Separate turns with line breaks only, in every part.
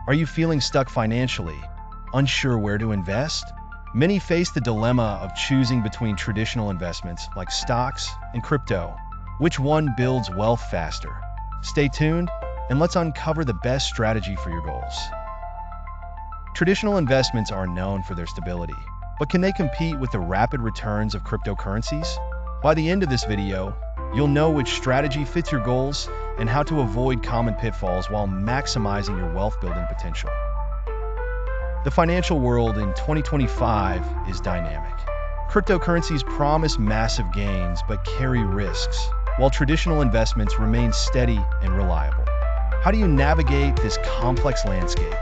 Are you feeling stuck financially, unsure where to invest? Many face the dilemma of choosing between traditional investments like stocks and crypto. Which one builds wealth faster? Stay tuned, and let's uncover the best strategy for your goals. Traditional investments are known for their stability, but can they compete with the rapid returns of cryptocurrencies? By the end of this video, you'll know which strategy fits your goals and how to avoid common pitfalls while maximizing your wealth-building potential. The financial world in 2025 is dynamic. Cryptocurrencies promise massive gains but carry risks, while traditional investments remain steady and reliable. How do you navigate this complex landscape?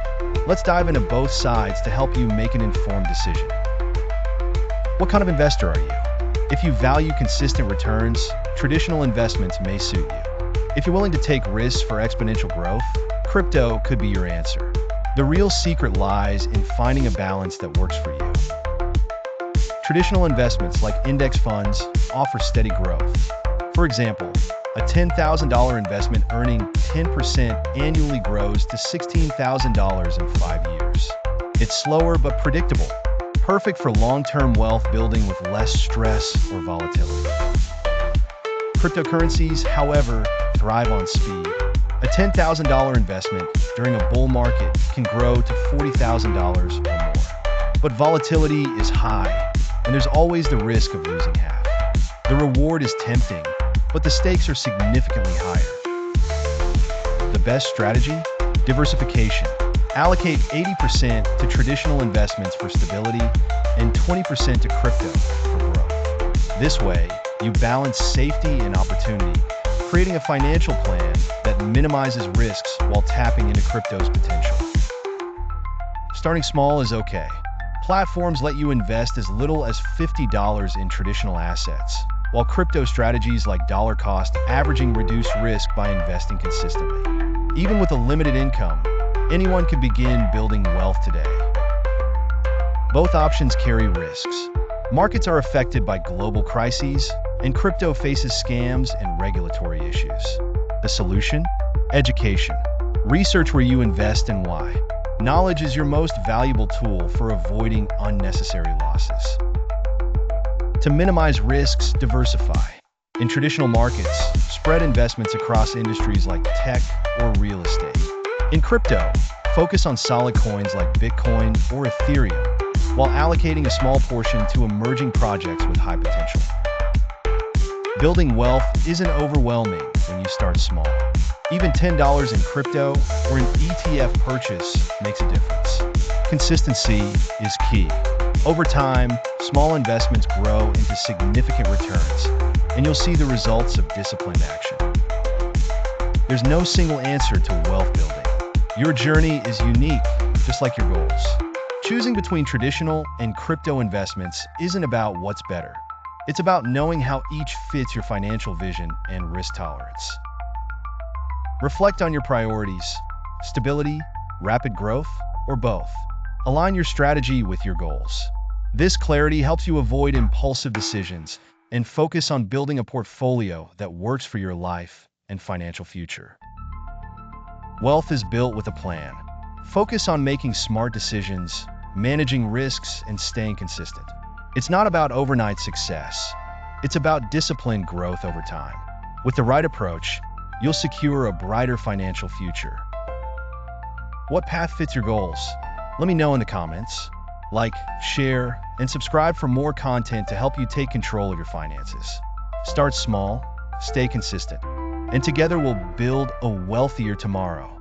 Let's dive into both sides to help you make an informed decision. What kind of investor are you? If you value consistent returns, traditional investments may suit you. If you're willing to take risks for exponential growth, crypto could be your answer. The real secret lies in finding a balance that works for you. Traditional investments like index funds offer steady growth. For example, a $10,000 investment earning 10% annually grows to $16,000 in 5 years. It's slower but predictable, perfect for long-term wealth building with less stress or volatility. Cryptocurrencies, however, thrive on speed. A $10,000 investment during a bull market can grow to $40,000 or more. But volatility is high, and there's always the risk of losing half. The reward is tempting, but the stakes are significantly higher. The best strategy? Diversification. Allocate 80% to traditional investments for stability and 20% to crypto for growth. This way, you balance safety and opportunity, creating a financial plan that minimizes risks while tapping into crypto's potential. Starting small is okay. Platforms let you invest as little as $50 in traditional assets, while crypto strategies like dollar cost averaging reduce risk by investing consistently. Even with a limited income, anyone can begin building wealth today. Both options carry risks. Markets are affected by global crises, and crypto faces scams and regulatory issues. The solution? Education. Research where you invest and why. Knowledge is your most valuable tool for avoiding unnecessary losses. To minimize risks, diversify. In traditional markets, spread investments across industries like tech or real estate. In crypto, focus on solid coins like Bitcoin or Ethereum, while allocating a small portion to emerging projects with high potential. Building wealth isn't overwhelming when you start small. Even $10 in crypto or an ETF purchase makes a difference. Consistency is key. Over time, small investments grow into significant returns, and you'll see the results of disciplined action. There's no single answer to wealth building. Your journey is unique, just like your goals. Choosing between traditional and crypto investments isn't about what's better. It's about knowing how each fits your financial vision and risk tolerance. Reflect on your priorities: stability, rapid growth, or both. Align your strategy with your goals. This clarity helps you avoid impulsive decisions and focus on building a portfolio that works for your life and financial future. Wealth is built with a plan. Focus on making smart decisions, managing risks, and staying consistent. It's not about overnight success. It's about disciplined growth over time. With the right approach, you'll secure a brighter financial future. What path fits your goals? Let me know in the comments. Like, share, and subscribe for more content to help you take control of your finances. Start small, stay consistent, and together we'll build a wealthier tomorrow.